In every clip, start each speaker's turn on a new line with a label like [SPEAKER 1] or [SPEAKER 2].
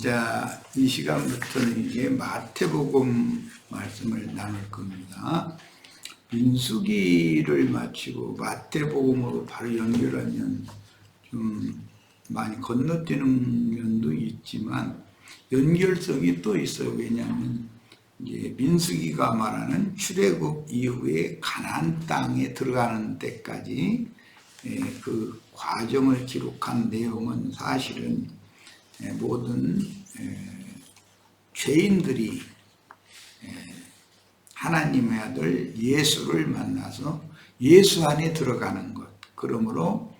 [SPEAKER 1] 자, 이 시간부터는 이제 마태복음 말씀을 나눌 겁니다. 민수기를 마치고 마태복음으로 바로 연결하면 좀 많이 건너뛰는 면도 있지만 연결성이 또 있어요. 왜냐하면 이제 민수기가 말하는 출애굽 이후에 가나안 땅에 들어가는 때까지 그 과정을 기록한 내용은 사실은 모든 죄인들이 하나님의 아들 예수를 만나서 예수 안에 들어가는 것. 그러므로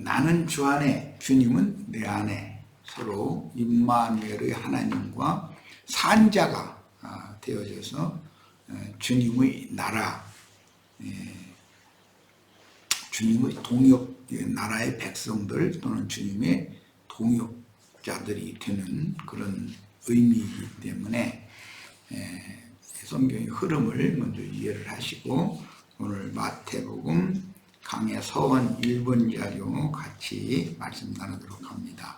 [SPEAKER 1] 나는 주 안에, 주님은 내 안에, 서로 임마누엘의 하나님과 산자가 되어져서 주님의 나라, 주님의 동역, 나라의 백성들 또는 주님의 동역자들이 되는 그런 의미이기 때문에 성경의 흐름을 먼저 이해를 하시고 오늘 마태복음 강해 서원 1번 자료 같이 말씀 나누도록 합니다.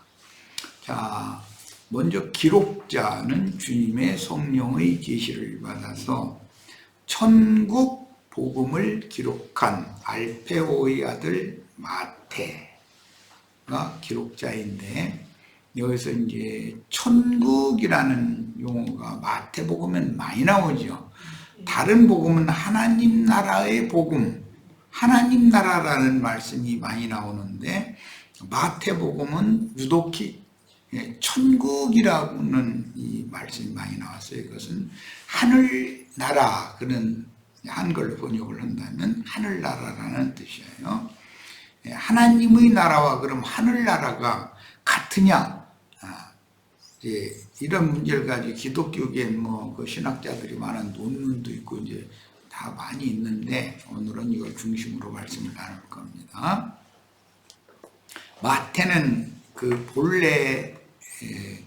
[SPEAKER 1] 자, 먼저 기록자는 주님의 성령의 계시를 받아서 천국 복음을 기록한 알페오의 아들 마태가 기록자인데, 여기서 이제 천국이라는 용어가 마태복음엔 많이 나오죠. 다른 복음은 하나님 나라의 복음, 하나님 나라라는 말씀이 많이 나오는데 마태복음은 유독히 천국이라는 이 말씀이 많이 나왔어요. 이것은 하늘나라, 그런 한글로 번역을 한다면 하늘나라라는 뜻이에요. 하나님의 나라와 그럼 하늘나라가 같으냐? 이런 문제를 가지고 기독교계엔 그 신학자들이 많은 논문도 있고 이제 다 많이 있는데 오늘은 이걸 중심으로 말씀을 나눌 겁니다. 마태는 그 본래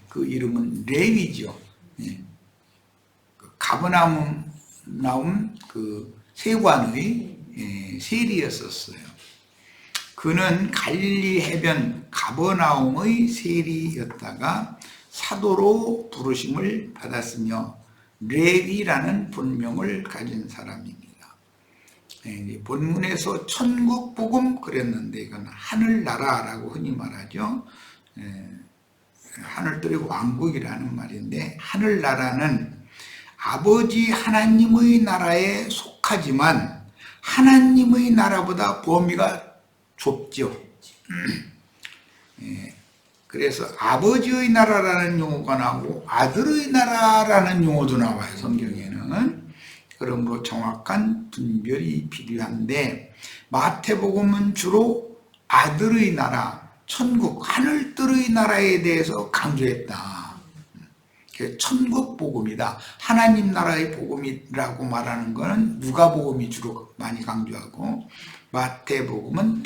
[SPEAKER 1] 그 이름은 레위죠. 가버나움 그 세관의 세리였었어요. 그는 갈릴리 해변 가버나움의 세리였다가 사도로 부르심을 받았으며 레위라는 본명을 가진 사람입니다. 본문에서 천국 복음 그랬는데 이건 하늘나라라고 흔히 말하죠. 하늘들의 왕국이라는 말인데, 하늘나라는 아버지 하나님의 나라에 속하지만 하나님의 나라보다 범위가 좁죠. 그래서 아버지의 나라라는 용어가 나오고 아들의 나라라는 용어도 나와요, 성경에는. 그러므로 정확한 분별이 필요한데 마태복음은 주로 아들의 나라, 천국, 하늘들의 나라에 대해서 강조했다. 천국 복음이다. 하나님 나라의 복음이라고 말하는 것은 누가복음이 주로 많이 강조하고, 마태복음은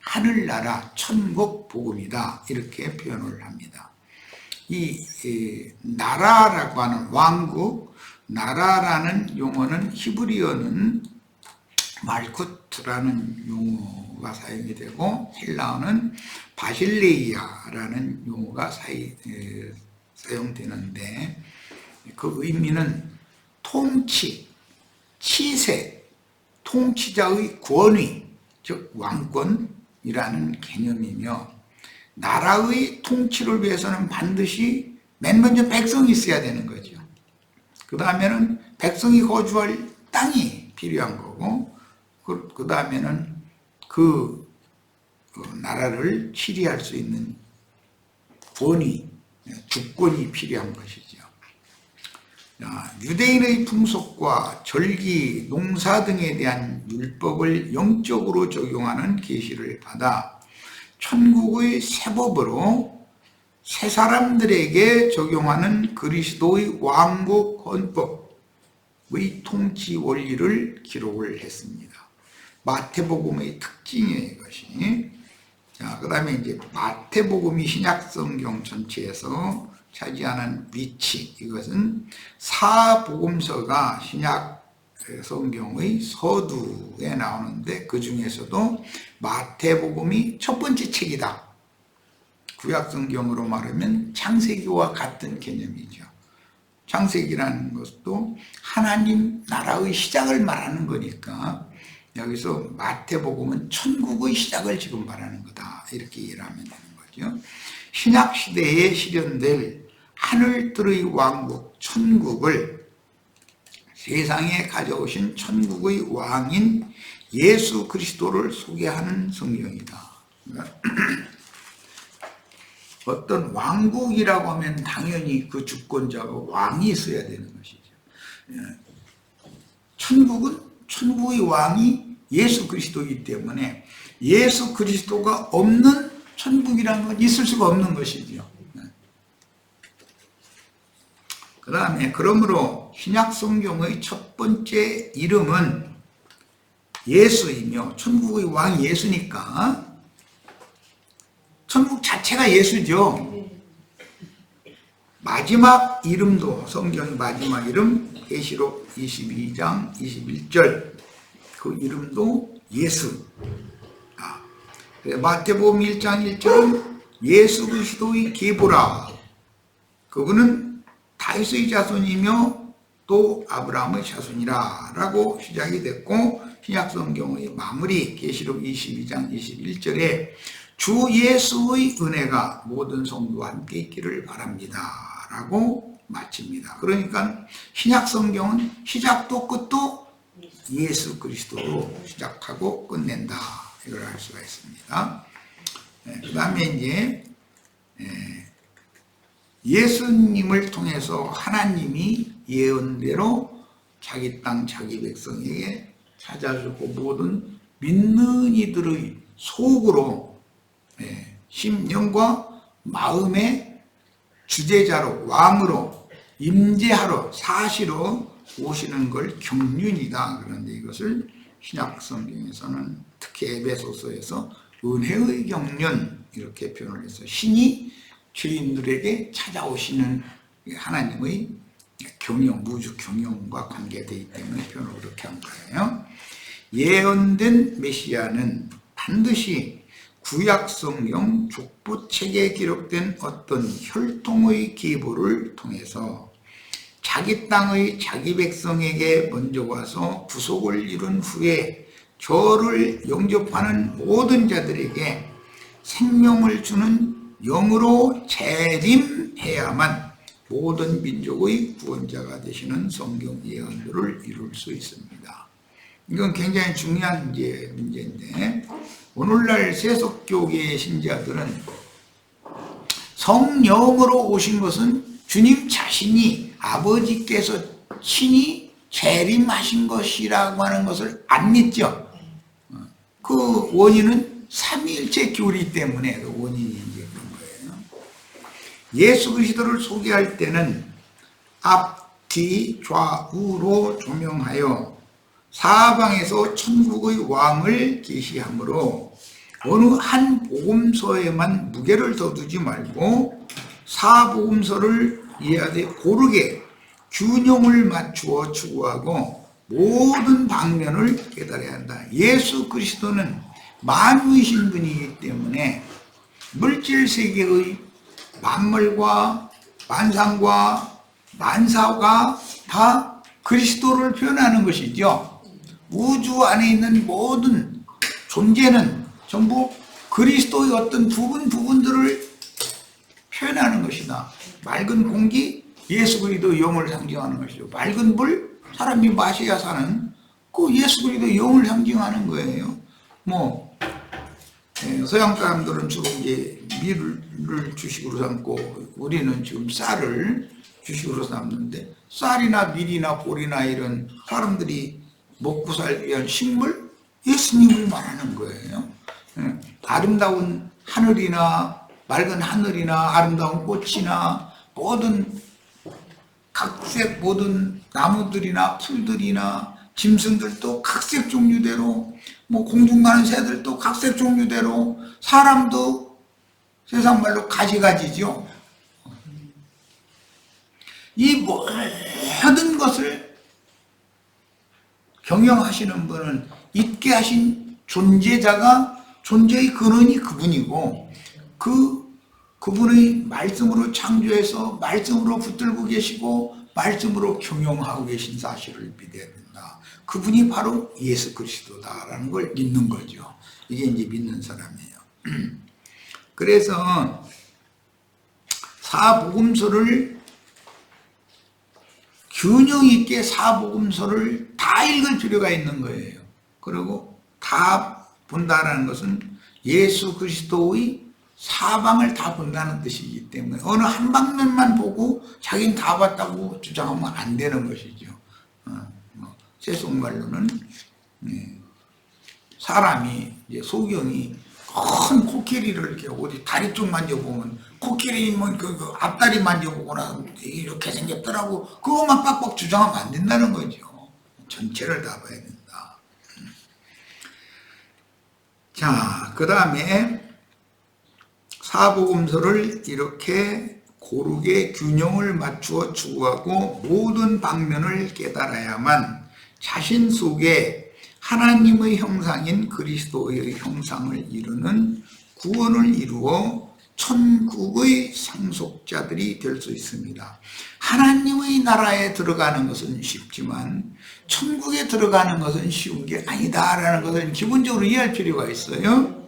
[SPEAKER 1] 하늘나라, 천국 복음이다, 이렇게 표현을 합니다. 이 나라라고 하는 왕국, 나라라는 용어는 히브리어는 말쿠트라는 용어가 사용이 되고 헬라어는 바실레이아라는 용어가 사용되는데, 그 의미는 통치, 치세, 통치자의 권위, 즉 왕권이라는 개념이며, 나라의 통치를 위해서는 반드시 맨 먼저 백성이 있어야 되는 거죠. 그 다음에는 백성이 거주할 땅이 필요한 거고, 그 다음에는 그 나라를 치리할 수 있는 권위, 주권이 필요한 것이죠. 유대인의 풍속과 절기, 농사 등에 대한 율법을 영적으로 적용하는 계시를 받아 천국의 세법으로 새 사람들에게 적용하는 그리스도의 왕국 헌법의 통치 원리를 기록을 했습니다. 마태복음의 특징이에요, 이것이. 자, 그 다음에 이제 마태복음이 신약성경 전체에서 차지하는 위치, 이것은 사복음서가 신약 성경의 서두에 나오는데 그 중에서도 마태복음이 첫 번째 책이다. 구약성경으로 말하면 창세기와 같은 개념이죠. 창세기라는 것도 하나님 나라의 시작을 말하는 거니까 여기서 마태복음은 천국의 시작을 지금 말하는 거다, 이렇게 이해를 하면 되는 거죠. 신약시대에 실현될 하늘들의 왕국 천국을 세상에 가져오신 천국의 왕인 예수 그리스도를 소개하는 성경이다. 어떤 왕국이라고 하면 당연히 그 주권자가 왕이 있어야 되는 것이죠. 천국은 천국의 왕이 예수 그리스도이기 때문에 예수 그리스도가 없는 천국이라는 건 있을 수가 없는 것이죠. 그 다음에 그러므로 신약 성경의 첫 번째 이름은 예수이며, 천국의 왕이 예수니까 천국 자체가 예수죠. 마지막 이름도, 성경의 마지막 이름 계시록 22장 21절 그 이름도 예수. 마태복음 1장 1절은 예수 그리스도의 계보라. 그분은 다윗의 자손이며 또 아브라함의 자손이라 라고 시작이 됐고, 신약성경의 마무리 계시록 22장 21절에 주 예수의 은혜가 모든 성도와 함께 있기를 바랍니다 라고 마칩니다. 그러니까 신약성경은 시작도 끝도 예수 그리스도로 시작하고 끝낸다, 이걸 알 수가 있습니다. 그 다음에 이제 예수님을 통해서 하나님이 예언대로 자기 땅 자기 백성에게 찾아주고 모든 믿는 이들의 속으로 심령과 마음의 주재자로, 왕으로, 임재하러, 사시로 오시는 걸 경륜이다. 그런데 이것을 신약 성경에서는 특히 에베소서에서 은혜의 경륜 이렇게 표현을 해서 신이 죄인들에게 찾아오시는 하나님의 경영, 무주 경영과 관계되기 때문에 표현을 그렇게 한 거예요. 예언된 메시아는 반드시 구약성경 족보책에 기록된 어떤 혈통의 계보를 통해서 자기 땅의 자기 백성에게 먼저 와서 구속을 이룬 후에 저를 영접하는 모든 자들에게 생명을 주는 영으로 재림해야만 모든 민족의 구원자가 되시는 성경 예언들을 이룰 수 있습니다. 이건 굉장히 중요한 문제인데, 오늘날 세속교계의 신자들은 성령으로 오신 것은 주님 자신이, 아버지께서 친히 재림하신 것이라고 하는 것을 안 믿죠. 그 원인은 삼위일체 교리 때문에 그 원인이 이제 그런 거예요. 예수 그리스도를 소개할 때는 앞, 뒤, 좌우로 조명하여 사방에서 천국의 왕을 계시하므로 어느 한 복음서에만 무게를 더 두지 말고 사복음서를 이해하되 고르게 균형을 맞추어 추구하고 모든 방면을 깨달아야 한다. 예수 그리스도는 만유이신 분이기 때문에 물질 세계의 만물과 만상과 만사가 다 그리스도를 표현하는 것이죠. 우주 안에 있는 모든 존재는 전부 그리스도의 어떤 부분들을 표현하는 것이다. 맑은 공기, 예수 그리스도의 영을 상징하는 것이죠. 맑은 물, 사람이 마셔야 사는 그 예수 그리스도의 영을 상징하는 거예요. 서양 사람들은 주로 이제 밀을 주식으로 삼고 우리는 지금 쌀을 주식으로 삼는데, 쌀이나 밀이나 보리나 이런 사람들이 먹고 살기 위한 식물, 예수님을 말하는 거예요. 아름다운 하늘이나 맑은 하늘이나 아름다운 꽃이나 모든 각색 모든 나무들이나 풀들이나 짐승들도 각색 종류대로, 공중 가는 새들도 각색 종류대로, 사람도 세상 말로 가지가지죠. 이 모든 것을 경영하시는 분은 있게 하신 존재자가, 존재의 근원이 그분이고, 그 그분의 말씀으로 창조해서 말씀으로 붙들고 계시고 말씀으로 경영하고 계신 사실을 믿어야 된다. 그분이 바로 예수 그리스도다라는 걸 믿는 거죠. 이게 이제 믿는 사람이에요. 그래서 사복음서를 균형 있게 사복음서를 다 읽을 필요가 있는 거예요. 그리고 다 본다라는 것은 예수 그리스도의 사방을 다 본다는 뜻이기 때문에 어느 한 방면만 보고 자기는 다 봤다고 주장하면 안 되는 것이죠. 세속말로는 사람이 이제 소경이 큰 코끼리를 이렇게 어디 다리 쪽 만져보면 코끼리 뭐 그 앞다리 만져보거나 이렇게 생겼더라고 그것만 빡빡 주장하면 안 된다는 거죠. 전체를 다 봐야 된다. 자, 그 다음에 사복음서를 이렇게 고르게 균형을 맞추어 추구하고 모든 방면을 깨달아야만 자신 속에 하나님의 형상인 그리스도의 형상을 이루는 구원을 이루어 천국의 상속자들이 될 수 있습니다. 하나님의 나라에 들어가는 것은 쉽지만 천국에 들어가는 것은 쉬운 게 아니다라는 것을 기본적으로 이해할 필요가 있어요.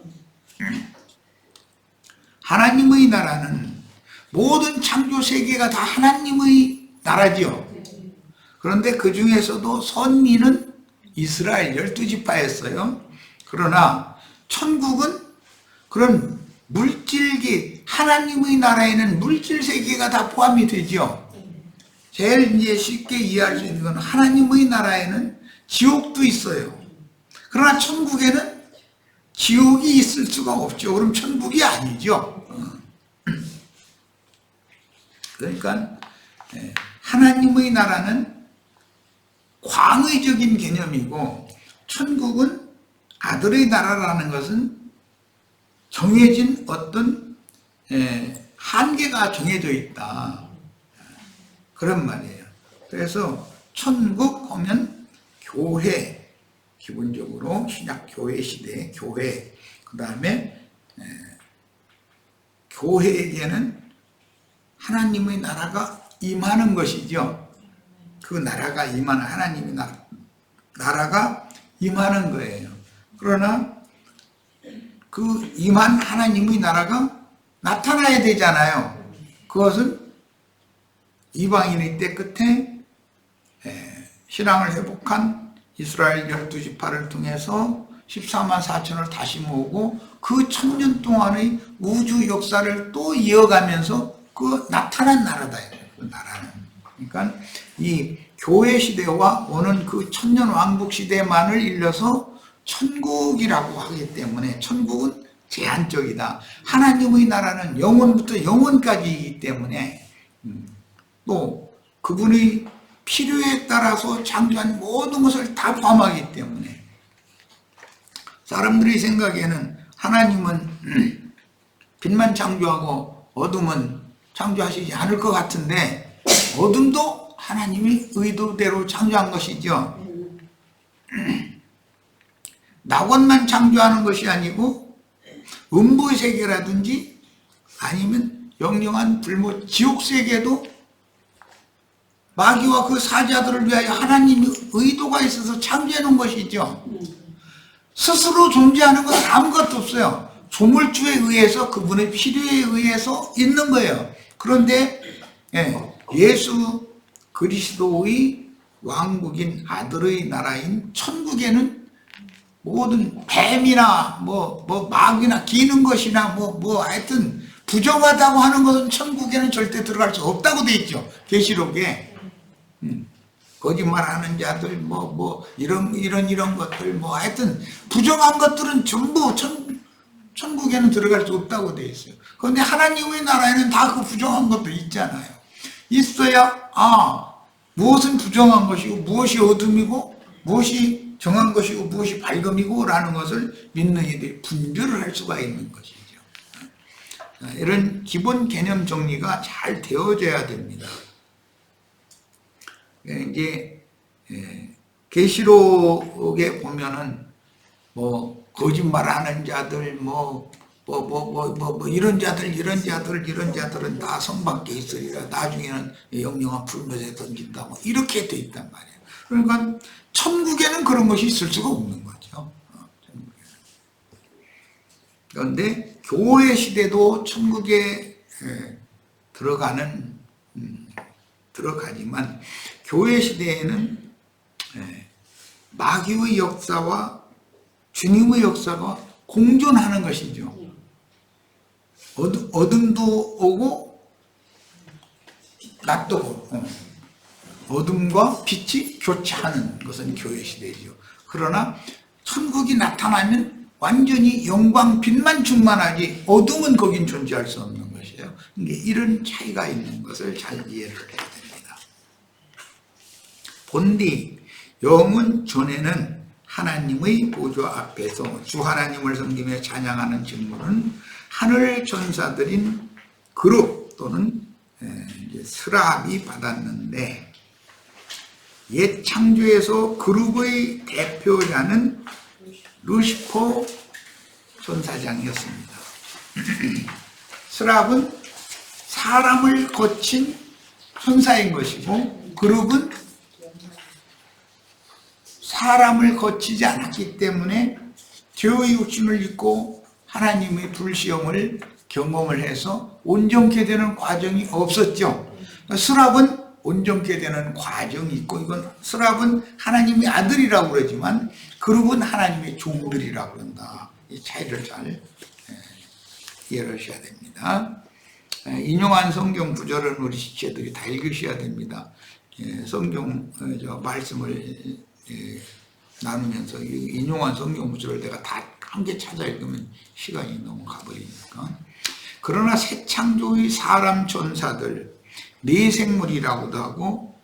[SPEAKER 1] 하나님의 나라는 모든 창조 세계가 다 하나님의 나라지요. 그런데 그 중에서도 선민은 이스라엘 12지파였어요. 그러나 천국은 그런 물질계, 하나님의 나라에는 물질 세계가 다 포함이 되죠. 제일 이제 쉽게 이해할 수 있는 건 하나님의 나라에는 지옥도 있어요. 그러나 천국에는 지옥이 있을 수가 없죠. 그럼 천국이 아니죠. 그러니까 하나님의 나라는 광의적인 개념이고 천국은 아들의 나라라는 것은 정해진 어떤 한계가 정해져 있다. 그런 말이에요. 그래서 천국 하면 교회, 기본적으로 신약 교회 시대의 교회, 그 다음에 교회에게는 하나님의 나라가 임하는 것이죠. 그 나라가 임하는 하나님의 나라가 임하는 거예요. 그러나 그 임한 하나님의 나라가 나타나야 되잖아요. 그것은 이방인의 때 끝에 신앙을 회복한 이스라엘 12지파를 통해서 14만 4천을 다시 모으고 그 1000년 동안의 우주 역사를 또 이어가면서 그 나타난 나라다. 그 나라는. 그러니까 이 교회 시대와 오는 그 천년 왕국 시대만을 일러서 천국이라고 하기 때문에 천국은 제한적이다. 하나님의 나라는 영원부터 영원까지이기 때문에 또 그분의 필요에 따라서 창조한 모든 것을 다 포함하기 때문에 사람들의 생각에는 하나님은 빛만 창조하고 어둠은 창조하시지 않을 것 같은데 어둠도 하나님이 의도대로 창조한 것이죠. 낙원만 창조하는 것이 아니고 음부의 세계라든지 아니면 영영한 불모 지옥 세계도 마귀와 그 사자들을 위하여 하나님의 의도가 있어서 창조해 놓은 것이죠. 스스로 존재하는 것은 아무것도 없어요. 조물주에 의해서 그분의 필요에 의해서 있는 거예요. 그런데 예수 그리스도의 왕국인 아들의 나라인 천국에는 모든 뱀이나 마귀나 기는 것이나 하여튼 부정하다고 하는 것은 천국에는 절대 들어갈 수 없다고 돼 있죠. 계시록에 거짓말하는 자들 이런 것들 하여튼 부정한 것들은 전부 천국에는 들어갈 수 없다고 돼 있어요. 그런데 하나님의 나라에는 다 그 부정한 것도 있잖아요. 있어야 무엇은 부정한 것이고 무엇이 어둠이고 무엇이 정한 것이고 무엇이 밝음이고 라는 것을 믿는 이들이 분별을 할 수가 있는 것이죠. 이런 기본 개념 정리가 잘 되어져야 됩니다. 이제 계시록에 보면은 거짓말하는 자들 이런 자들은 다 성 밖에 있으리라. 나중에는 영영한 불못에 던진다. 뭐 이렇게 돼 있단 말이에요. 그러니까 천국에는 그런 것이 있을 수가 없는 거죠. 그런데 교회 시대도 천국에 들어가지만 교회 시대에는 마귀의 역사와 주님의 역사가 공존하는 것이죠. 어둠도 오고 낮도 오고 어둠과 빛이 교차하는 것은 교회 시대죠. 그러나 천국이 나타나면 완전히 영광 빛만 충만하지 어둠은 거긴 존재할 수 없는 것이에요. 이런 차이가 있는 것을 잘 이해를 해야 됩니다. 본디 영은 전에는 하나님의 보좌 앞에서 주 하나님을 섬기며 찬양하는 직무는 하늘 천사들인 그룹 또는 스랍이 받았는데 옛 창조에서 그룹의 대표자는 루시퍼 천사장이었습니다. 스랍은 사람을 거친 천사인 것이고 그룹은 사람을 거치지 않았기 때문에 죄의 욕심을 입고 하나님의 불시험을 경험을 해서 온전케 되는 과정이 없었죠. 스랍은 온전케 되는 과정이 있고 이건 스랍은 하나님의 아들이라고 그러지만 그룹은 하나님의 종들이라고 그런다. 이 차이를 잘 이해를 하셔야 됩니다. 인용한 성경 구절은 우리 지체들이 다 읽으셔야 됩니다. 성경 말씀을 나누면서 인용한 성경 구절을 내가 다 한 개 찾아 읽으면 시간이 너무 가버리니까. 그러나 새 창조의 사람 천사들 네 생물이라고도 하고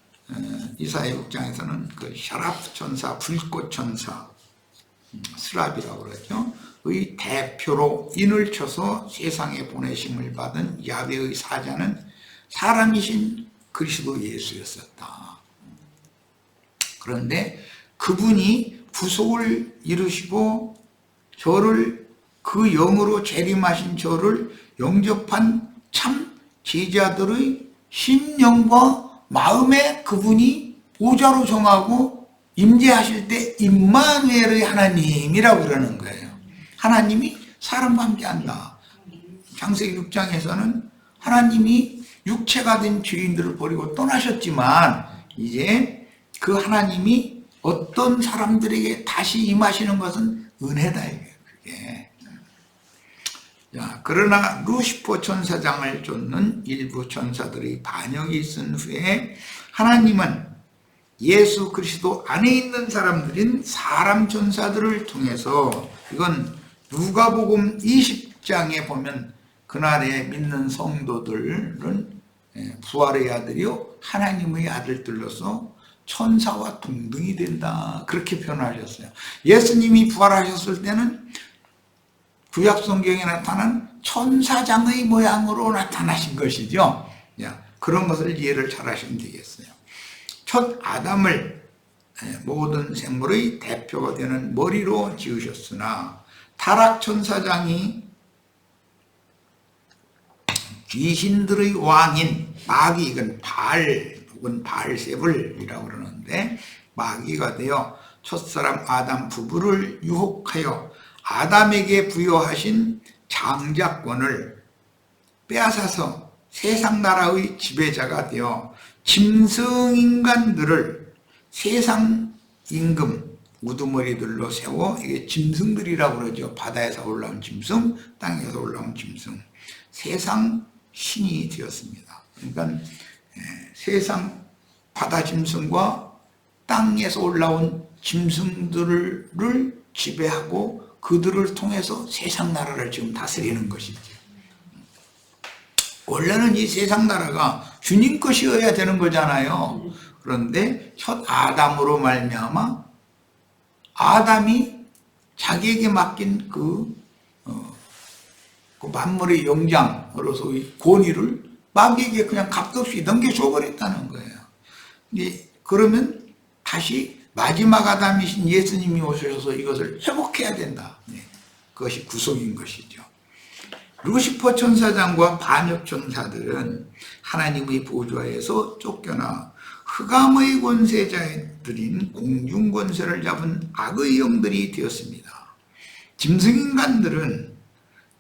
[SPEAKER 1] 이사야 6장에서는 그 샤랍 천사, 불꽃 천사, 스랍이라고 그러죠. 의 대표로 인을 쳐서 세상에 보내심을 받은 야훼의 사자는 사람이신 그리스도 예수였었다. 그런데 그분이 구속을 이루시고 저를 그 영으로 재림하신 저를 영접한 참 제자들의 심령과 마음에 그분이 보좌로 정하고 임재하실 때 임마누엘의 하나님이라고 그러는 거예요. 하나님이 사람과 함께한다. 창세기 6장에서는 하나님이 육체가 된 죄인들을 버리고 떠나셨지만 이제 그 하나님이 어떤 사람들에게 다시 임하시는 것은 은혜다 이거예요. 그게. 자, 그러나 루시퍼 천사장을 쫓는 일부 천사들의 반역이 있은 후에 하나님은 예수 그리스도 안에 있는 사람들인 사람 천사들을 통해서 이건 누가복음 20장에 보면 그날에 믿는 성도들은 부활의 아들이요 하나님의 아들들로서 천사와 동등이 된다 그렇게 표현하셨어요. 예수님이 부활하셨을 때는 구약 성경에 나타난 천사장의 모양으로 나타나신 것이죠. 그런 것을 이해를 잘 하시면 되겠어요. 첫 아담을 모든 생물의 대표가 되는 머리로 지으셨으나 타락 천사장이 귀신들의 왕인 마귀, 이건 바알 혹은 바알세불이라고 그러는데 마귀가 되어 첫사람 아담 부부를 유혹하여 아담에게 부여하신 장자권을 빼앗아서 세상 나라의 지배자가 되어 짐승인간들을 세상 임금 우두머리들로 세워 이게 짐승들이라고 그러죠. 바다에서 올라온 짐승, 땅에서 올라온 짐승, 세상 신이 되었습니다. 그러니까 세상 바다 짐승과 땅에서 올라온 짐승들을 지배하고 그들을 통해서 세상 나라를 지금 다스리는 것이죠. 원래는 이 세상 나라가 주님 것이어야 되는 거잖아요. 그런데 첫 아담으로 말미암아 아담이 자기에게 맡긴 그 만물의 영장으로서의 권위를 마귀에게 그냥 값없이 넘겨줘 버렸다는 거예요. 그러면 다시 마지막 아담이신 예수님이 오셔서 이것을 회복해야 된다. 그것이 구속인 것이죠. 루시퍼 천사장과 반역 천사들은 하나님의 보좌에서 쫓겨나 흑암의 권세자들인 공중 권세를 잡은 악의 영들이 되었습니다. 짐승인간들은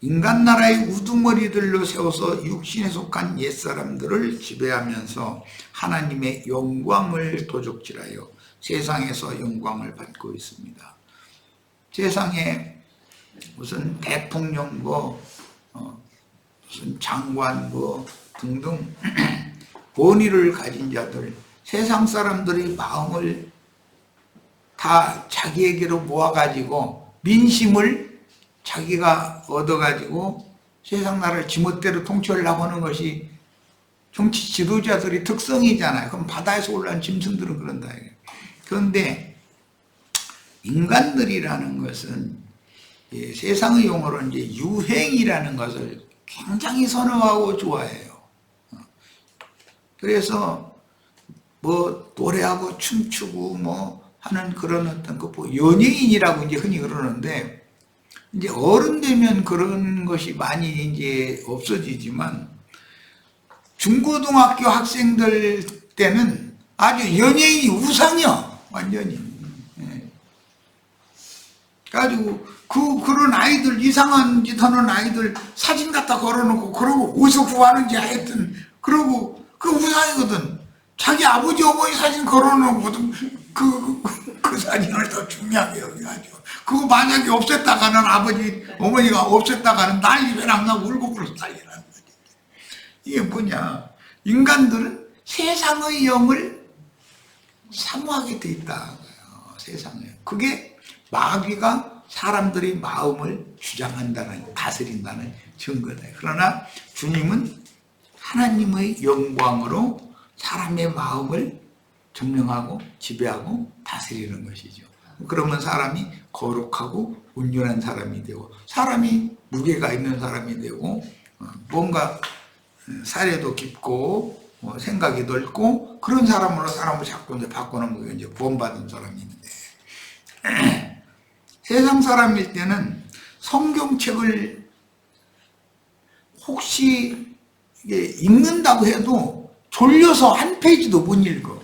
[SPEAKER 1] 인간 나라의 우두머리들로 세워서 육신에 속한 옛사람들을 지배하면서 하나님의 영광을 도적질하여 세상에서 영광을 받고 있습니다. 세상에 무슨 대통령 무슨 장관 등등 권위를 가진 자들, 세상 사람들의 마음을 다 자기에게로 모아가지고 민심을 자기가 얻어가지고 세상 나라를 지멋대로 통치하려고 하는 것이 정치 지도자들의 특성이잖아요. 그럼 바다에서 올라온 짐승들은 그런다. 그런데 인간들이라는 것은 세상의 용어로 이제 유행이라는 것을 굉장히 선호하고 좋아해요. 그래서 노래하고 춤추고 하는 그런 어떤 연예인이라고 이제 흔히 그러는데, 이제 어른 되면 그런 것이 많이 이제 없어지지만 중고등학교 학생들 때는 아주 연예인이 우상이요, 완전히. 가지고 그런 아이들, 이상한 짓 하는 아이들 사진 갖다 걸어놓고, 그러고 어디서 구하는지 하여튼, 그러고 그 우상이거든. 자기 아버지 어머니 사진 걸어놓거든. 그 사진을 더 중요하게 여기가지고, 그거 만약에 없앴다가는, 아버지 어머니가 없앴다가는 난리가 나고 울고 불어서 난리라는 거지. 이게 뭐냐, 인간들은 세상의 영을 사모하게 돼 있다. 세상에. 그게 마귀가 사람들의 마음을 주장한다는, 다스린다는 증거다. 그러나 주님은 하나님의 영광으로 사람의 마음을 점령하고 지배하고 다스리는 것이죠. 그러면 사람이 거룩하고 온전한 사람이 되고, 사람이 무게가 있는 사람이 되고, 뭔가 사례도 깊고 생각이 넓고, 그런 사람으로 사람을 자꾸 이제 바꾸는 게 이제 구원받은 사람인데, 세상 사람일 때는 성경책을 혹시 이게 읽는다고 해도 졸려서 한 페이지도 못 읽어.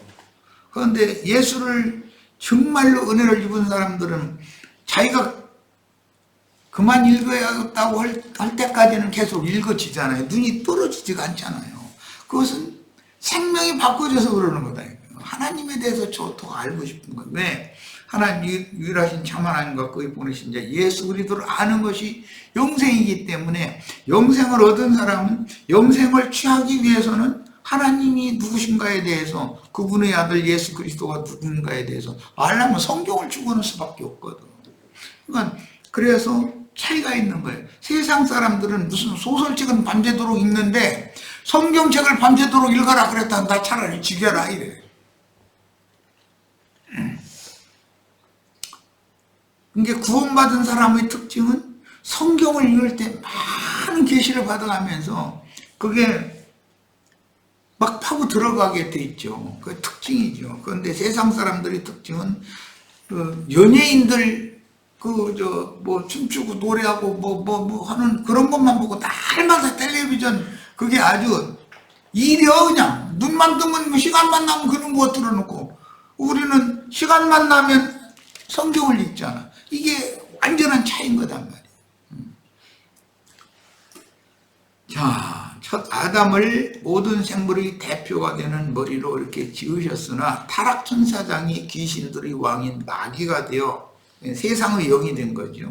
[SPEAKER 1] 그런데 예수를 정말로 은혜를 입은 사람들은 자기가 그만 읽어야겠다고 할 때까지는 계속 읽어지잖아요. 눈이 떨어지지가 않잖아요. 그것은 생명이 바꿔져서 그러는 거다. 하나님에 대해서 저 더 알고 싶은 거예요. 왜? 하나님 유일하신 참 하나님과 그의 보내신 자 예수 그리스도를 아는 것이 영생이기 때문에, 영생을 얻은 사람은 영생을 취하기 위해서는 하나님이 누구신가에 대해서, 그분의 아들 예수 그리스도가 누군가에 대해서 알려면 성경을 죽어놓을 수밖에 없거든. 그러니까 그래서 차이가 있는 거예요. 세상 사람들은 무슨 소설책은 밤새도록 읽는데 성경책을 밤새도록 읽어라 그랬다, 나 차라리 죽여라 이래. 이게 구원받은 사람의 특징은 성경을 읽을 때 많은 계시를 받아가면서 그게 막 파고 들어가게 돼 있죠. 그 특징이죠. 그런데 세상 사람들의 특징은 연예인들 춤추고 노래하고 하는 그런 것만 보고 날마다 텔레비전, 그게 아주 일이여. 그냥 눈만 뜨면 시간만 나면 그런 거 틀어놓고, 우리는 시간만 나면 성경을 읽잖아. 이게 완전한 차이인 거단 말이에요. 자, 첫 아담을 모든 생물의 대표가 되는 머리로 이렇게 지으셨으나 타락천사장이 귀신들의 왕인 마귀가 되어 세상의 영이 된 거죠.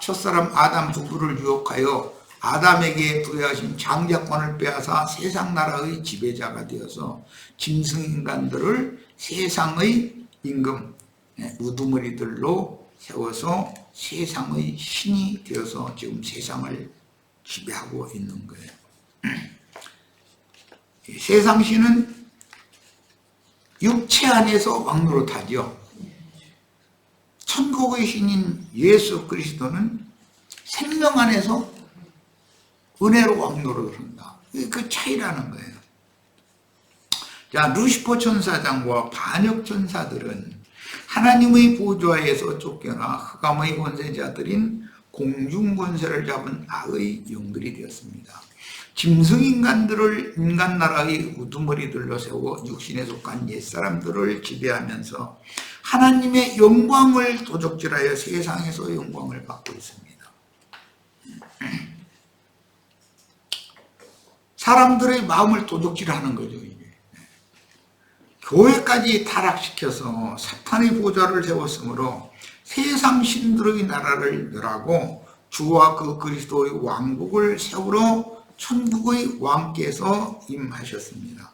[SPEAKER 1] 첫사람 아담 부부를 유혹하여 아담에게 부여하신 장자권을 빼앗아 세상 나라의 지배자가 되어서 짐승인간들을 세상의 임금, 우두머리들로 세워서 세상의 신이 되어서 지금 세상을 지배하고 있는 거예요. 세상 신은 육체 안에서 왕노릇하죠. 천국의 신인 예수 그리스도는 생명 안에서 은혜로 왕노릇을 한다. 그 차이라는 거예요. 자, 루시퍼 천사장과 반역 천사들은 하나님의 보좌에서 쫓겨나 흑암의 권세자들인 공중권세를 잡은 악의 영들이 되었습니다. 짐승인간들을 인간나라의 우두머리들로 세워 육신에 속한 옛사람들을 지배하면서 하나님의 영광을 도적질하여 세상에서 영광을 받고 있습니다. 사람들의 마음을 도적질하는 거죠. 이게. 교회까지 타락시켜서 사탄의 보좌를 세웠으므로 세상 신들의 나라를 멸하고 주와 그 그리스도의 왕국을 세우러 천국의 왕께서 임하셨습니다.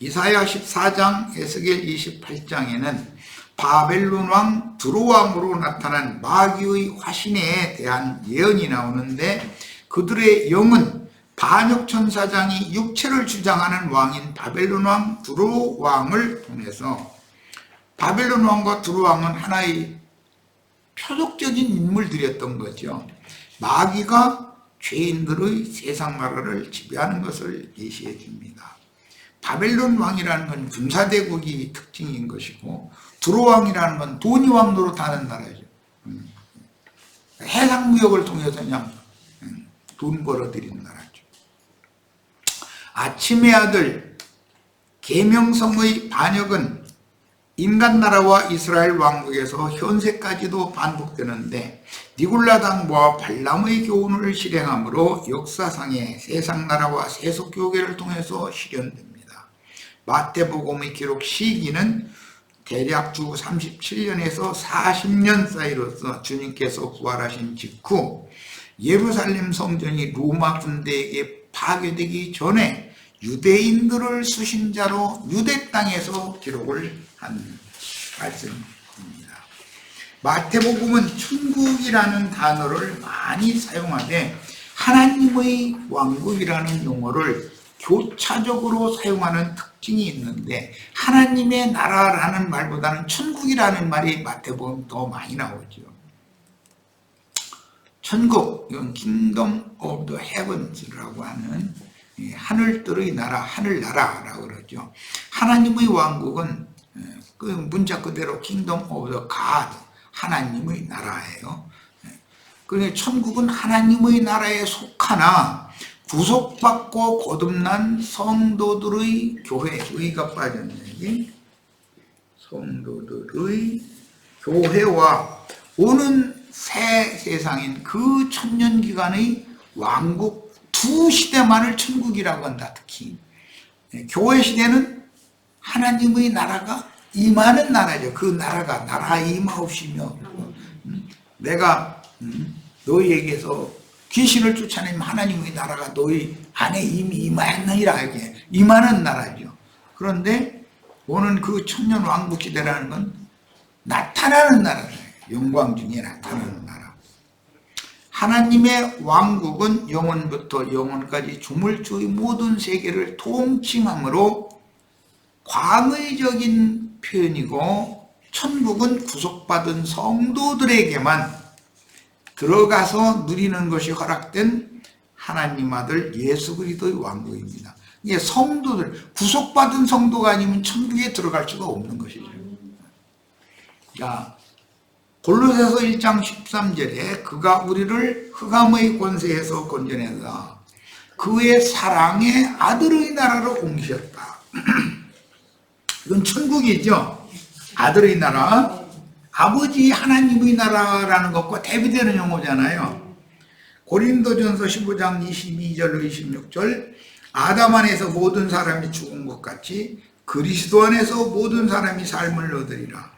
[SPEAKER 1] 이사야 14장, 에스겔 28장에는 바벨론 왕 두로왕으로 나타난 마귀의 화신에 대한 예언이 나오는데, 그들의 영은 반역천사장이 육체를 주장하는 왕인 바벨론 왕 두로왕을 통해서, 바벨론 왕과 두로왕은 하나의 표적적인 인물들이었던 거죠. 마귀가 죄인들의 세상 나라를 지배하는 것을 예시해 줍니다. 바벨론 왕이라는 건 군사대국이 특징인 것이고, 두로왕이라는 건 돈이 왕 노릇하는 나라죠. 해상무역을 통해서 그냥 돈 벌어들이는 나라죠. 아침의 아들 계명성의 반역은 인간나라와 이스라엘 왕국에서 현세까지도 반복되는데, 니골라당과 발람의 교훈을 실행함으로 역사상의 세상나라와 세속교계를 통해서 실현됩니다. 마태복음의 기록 시기는 대략 주 37년에서 40년 사이로서 주님께서 부활하신 직후 예루살렘 성전이 로마 군대에게 파괴되기 전에 유대인들을 수신자로 유대 땅에서 기록을 한 말씀입니다. 마태복음은 천국이라는 단어를 많이 사용하되 하나님의 왕국이라는 용어를 교차적으로 사용하는 특징이 있는데, 하나님의 나라라는 말보다는 천국이라는 말이 마태복음 더 많이 나오죠. 천국, 이건 Kingdom of the Heavens라고 하는 하늘들의 나라, 하늘나라라고 그러죠. 하나님의 왕국은 그 문자 그대로 Kingdom of the God, 하나님의 나라예요. 그러니까 천국은 하나님의 나라에 속하나 구속받고 거듭난 성도들의 교회, 의가 빠졌네. 성도들의 교회와 오는 새 세상인 그 천년기간의 왕국 두 시대만을 천국이라고 한다. 특히 교회 시대는 하나님의 나라가 임하는 나라죠. 그 나라가 나라 임하옵시며, 내가 너희에게서 귀신을 쫓아내면 하나님의 나라가 너희 안에 이미 임하였느니라, 이게 임하는 나라죠. 그런데 오는 그 천년 왕국 시대라는 건 나타나는 나라예요. 영광 중에 나타나는 나라. 하나님의 왕국은 영원부터 영원까지 주물주의 모든 세계를 통칭함으로 광의적인 표현이고, 천국은 구속받은 성도들에게만 들어가서 누리는 것이 허락된 하나님 아들 예수 그리스도의 왕국입니다. 이게 성도들, 구속받은 성도가 아니면 천국에 들어갈 수가 없는 것이죠. 자, 골로새서 1장 13절에 그가 우리를 흑암의 권세에서 건져내사 그의 사랑의 아들의 나라로 옮기셨다. 이건 천국이죠. 아들의 나라, 아버지 하나님의 나라라는 것과 대비되는 용어잖아요. 고린도전서 15장 22절로 26절, 아담 안에서 모든 사람이 죽은 것 같이 그리스도 안에서 모든 사람이 삶을 얻으리라.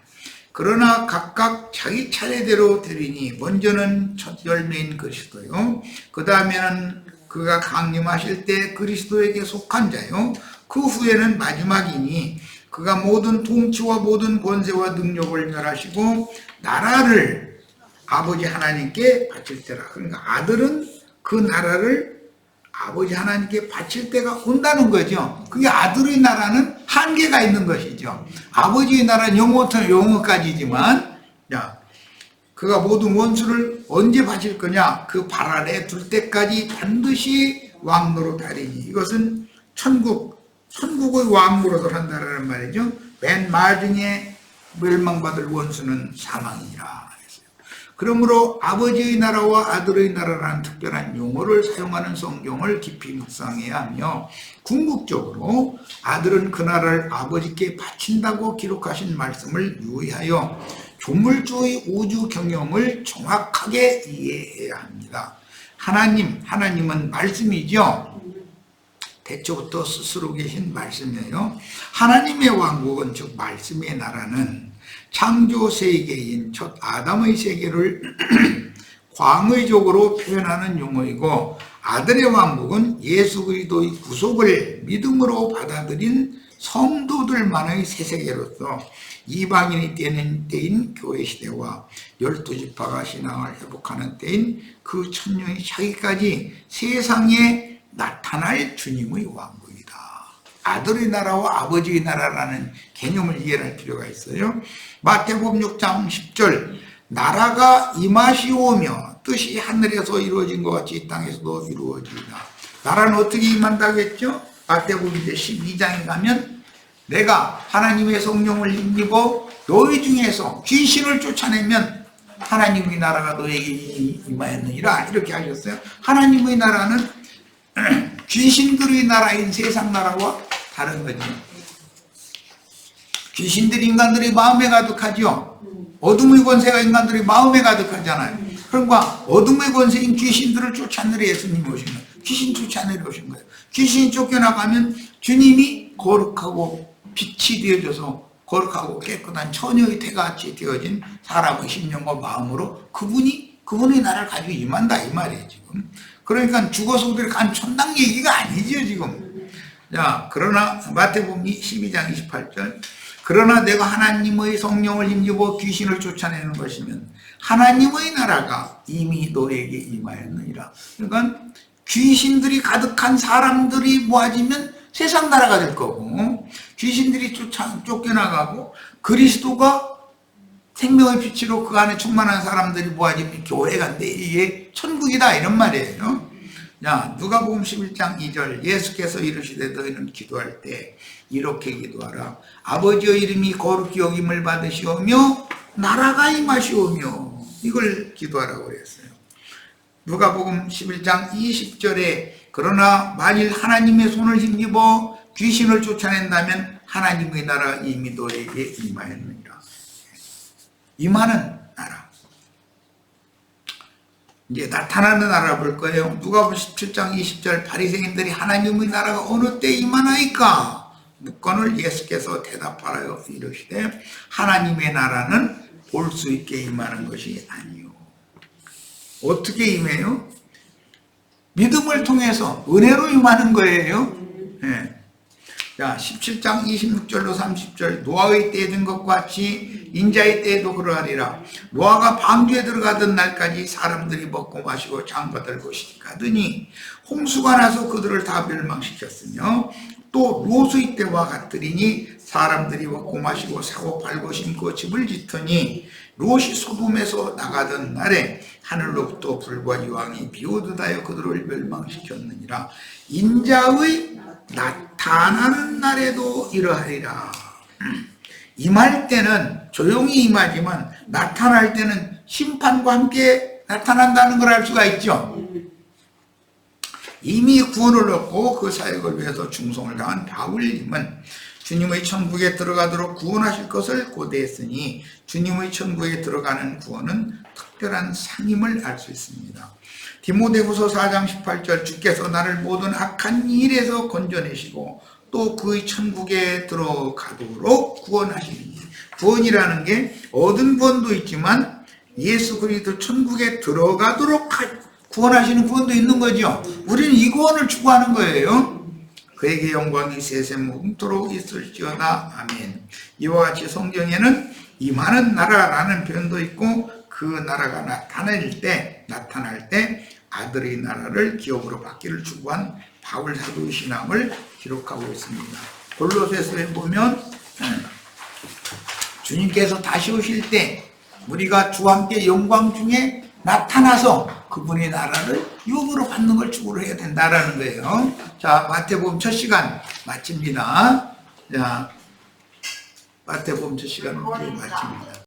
[SPEAKER 1] 그러나 각각 자기 차례대로 되리니 먼저는 첫 열매인 그리스도요, 그 다음에는 그가 강림하실 때 그리스도에게 속한 자요, 그 후에는 마지막이니 그가 모든 통치와 모든 권세와 능력을 멸하시고 나라를 아버지 하나님께 바칠 때라. 그러니까 아들은 그 나라를 아버지 하나님께 바칠 때가 온다는 거죠. 그게 아들의 나라는 한계가 있는 것이죠. 아버지의 나라는 영원부터 영원까지지만, 자, 그가 모든 원수를 언제 바칠 거냐? 그 발 아래 둘 때까지 반드시 왕노로 다리니. 이것은 천국의 왕노릇을 한다는 말이죠. 맨 마중에 멸망받을 원수는 사망이라 했어요. 그러므로 아버지의 나라와 아들의 나라라는 특별한 용어를 사용하는 성경을 깊이 묵상해야 하며, 궁극적으로 아들은 그 나라를 아버지께 바친다고 기록하신 말씀을 유의하여 조물주의 우주 경영을 정확하게 이해해야 합니다. 하나님은 말씀이죠. 대초부터 스스로 계신 말씀이에요. 하나님의 왕국은, 즉 말씀의 나라는 창조 세계인 첫 아담의 세계를 광의적으로 표현하는 용어이고, 아들의 왕국은 예수 그리스도의 구속을 믿음으로 받아들인 성도들만의 새 세계로서 이방인이 되는 때인 교회 시대와 12지파가 신앙을 회복하는 때인 그 천년이 차기까지 세상에 나타날 주님의 왕국이다. 아들의 나라와 아버지의 나라라는 개념을 이해할 필요가 있어요. 마태복음 6장 10절, 나라가 임하시오며 뜻이 하늘에서 이루어진 것 같이 이 땅에서도 이루어지리라. 나라는 어떻게 임한다고 했죠? 마태복음 이제 12장에 가면 내가 하나님의 성령을 힘입어 너희 중에서 귀신을 쫓아내면 하나님의 나라가 너에게 임하였느니라, 이렇게 하셨어요. 하나님의 나라는 귀신들의 나라인 세상 나라와 다른 거죠. 귀신들이 인간들의 마음에 가득하죠. 어둠의 권세가 인간들의 마음에 가득하잖아요. 그러니까 어둠의 권세인 귀신들을 쫓아내려 예수님이 오신 거예요. 귀신 쫓아내려 오신 거예요. 귀신이 쫓겨나가면 주님이 거룩하고 빛이 되어져서 거룩하고 깨끗한 처녀의 태같이 되어진 사람의 심령과 마음으로 그분의 나라를 가지고 임한다, 이 말이에요 지금. 그러니까 죽어서 우리를 간 천당 얘기가 아니죠 지금. 자, 그러나 마태복음 12장 28절, 그러나 내가 하나님의 성령을 힘입어 귀신을 쫓아내는 것이면 하나님의 나라가 이미 너에게 임하였느니라. 그러니까 귀신들이 가득한 사람들이 모아지면 세상 나라가 될 거고, 귀신들이 쫓겨나가고 그리스도가 생명의 빛으로 그 안에 충만한 사람들이 모아지면 교회가 이게 천국이다, 이런 말이에요. 자, 누가복음 11장 2절, 예수께서 이르시되 너희는 기도할 때 이렇게 기도하라. 아버지의 이름이 거룩히 여김을 받으시오며 나라가 임하시오며, 이걸 기도하라고 그랬어요. 누가복음 11장 20절에 그러나 만일 하나님의 손을 힘입어 귀신을 쫓아낸다면 하나님의 나라 이미 너에게 임하였느니라. 임하는 나라, 이제 나타나는 나라 볼 거예요. 누가복음 17장 20절, 바리새인들이 하나님의 나라가 어느 때 임하나이까 묻거늘 예수께서 대답하여 이르시되 하나님의 나라는 볼 수 있게 임하는 것이 아니요. 어떻게 임해요? 믿음을 통해서 은혜로 임하는 거예요. 네. 자, 17장 26절로 30절, 노아의 때에 된 것과 같이 인자의 때에도 그러하리라. 노아가 방주에 들어가던 날까지 사람들이 먹고 마시고 장가들고 시집가더니 홍수가 나서 그들을 다 멸망시켰으며, 또 롯의 때와 같으리니 사람들이 먹고 마시고 사고 팔고 심고 집을 짓더니 롯이 소돔에서 나가던 날에 하늘로부터 불과 유황이 비오듯 하여 그들을 멸망시켰느니라. 인자의 나타나는 날에도 이러하리라. 임할 때는 조용히 임하지만 나타날 때는 심판과 함께 나타난다는 걸 알 수가 있죠. 이미 구원을 얻고 그 사역을 위해서 충성을 다한 바울님은 주님의 천국에 들어가도록 구원하실 것을 고대했으니 주님의 천국에 들어가는 구원은 특별한 상임을 알 수 있습니다. 디모데후서 4장 18절, 주께서 나를 모든 악한 일에서 건져내시고 또 그의 천국에 들어가도록 구원하시니, 구원이라는 게 얻은 구원도 있지만 예수 그리스도 천국에 들어가도록 구원하시는 구원도 있는 거죠. 우리는 이 구원을 추구하는 거예요. 그에게 영광이 세세무궁토록 있을지어다. 아멘. 이와 같이 성경에는 임하는 나라라는 표현도 있고, 그 나라가 나타날 때 아들의 나라를 기업으로 받기를 추구한 바울 사도의 신앙을 기록하고 있습니다. 골로새서에 보면 주님께서 다시 오실 때 우리가 주와 함께 영광 중에 나타나서 그분의 나라를 유업으로 받는 걸 추구를 해야 된다라는 거예요. 자, 마태복음 첫 시간 마칩니다. 자, 마태복음 첫 시간은 마칩니다.